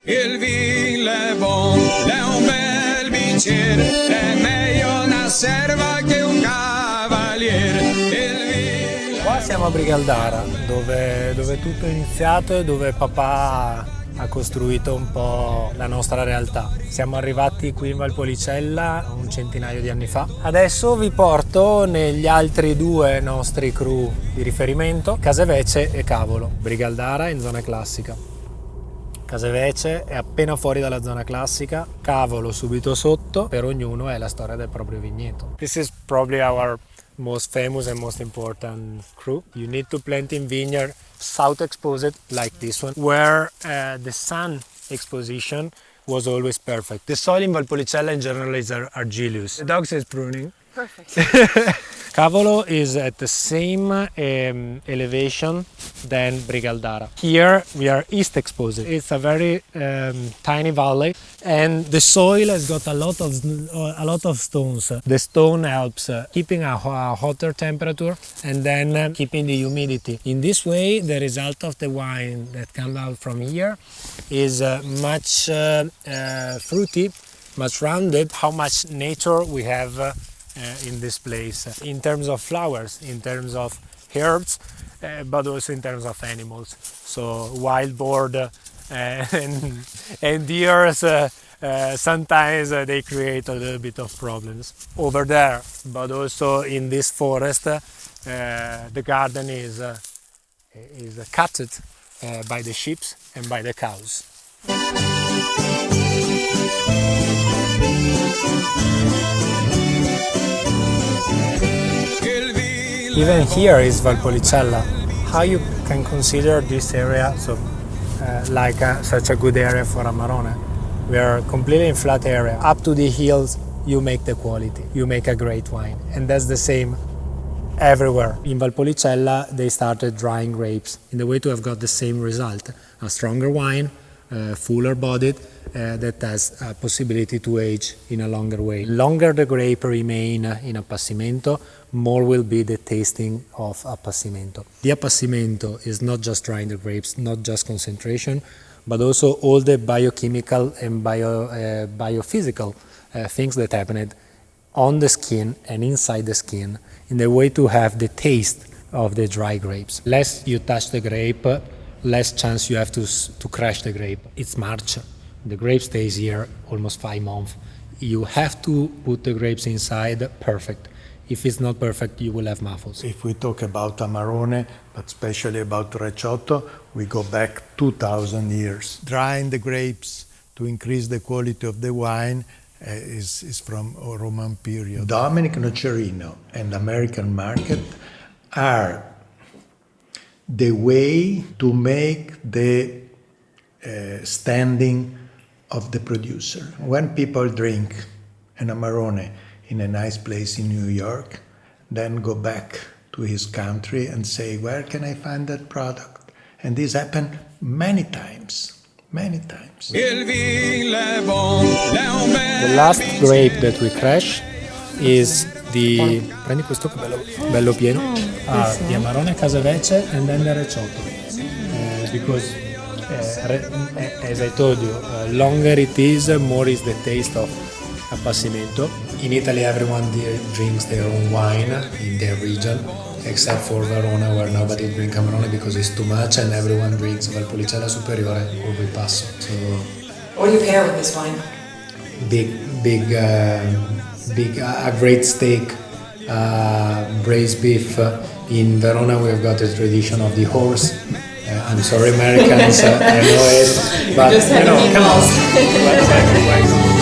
Il vino è buono, è un bel bicchiere, è meglio una serva che un cavaliere. Qua siamo a Brigaldara, dove tutto è iniziato e dove papà ha costruito un po' la nostra realtà. Siamo arrivati qui in Valpolicella un centinaio di anni fa. Adesso vi porto negli altri due nostri cru di riferimento, Casevece e Cavolo. Brigaldara in zona classica. Casevece è appena fuori dalla zona classica, Cavolo subito sotto, per ognuno è la storia del proprio vigneto. This is probably our most famous and most important cru. You need to plant in vineyard south exposed like this one, where the sun exposition was always perfect. The soil in Valpolicella in general is argillaceous. The dog says pruning. Perfect. Cavolo is at the same elevation than Brigaldara. Here we are east exposed. It's a very tiny valley, and the soil has got a lot of stones. The stone helps keeping a hotter temperature and then keeping the humidity. In this way, the result of the wine that comes out from here is much fruity, much rounded. How much nature we have in this place, in terms of flowers, in terms of herbs, but also in terms of animals. So wild boar and deers, sometimes they create a little bit of problems over there, but also in this forest the garden is cutted by the sheep and by the cows. Even here is Valpolicella. How you can consider this area such a good area for Amarone? We are completely in flat area. Up to the hills, you make the quality. You make a great wine, and that's the same everywhere. In Valpolicella, they started drying grapes in the way to have got the same result: a stronger wine, fuller bodied, that has a possibility to age in a longer way. Longer the grape remain in appassimento, more will be the tasting of appassimento. The appassimento is not just drying the grapes, not just concentration, but also all the biochemical and biophysical things that happened on the skin and inside the skin in the way to have the taste of the dry grapes. Less you touch the grape, less chance you have to crash the grape. It's March. The grape stays here almost 5 months. You have to put the grapes inside perfect. If it's not perfect, you will have muffles. If we talk about Amarone, but especially about Recioto, we go back 2,000 years. Drying the grapes to increase the quality of the wine is from a Roman period. Domenico Nocerino and American market are the way to make the standing of the producer. When people drink an Amarone in a nice place in New York, then go back to his country and say, where can I find that product? And this happened many times. Il vino è buono, è un bel The last grape that we crash is the, prendi questo che bello pieno, di Amarone Casevece and then the Recioto. Because as I told you, longer it is, more is the taste of appassimento. In Italy, everyone drinks their own wine in their region, except for Verona, where nobody drinks Amarone because it's too much, and everyone drinks Valpolicella Superiore or Ripasso. So, What do you pair with this wine? a great steak, braised beef. In Verona, we've got the tradition of the horse. I'm sorry, Americans, I know it, but Just come on.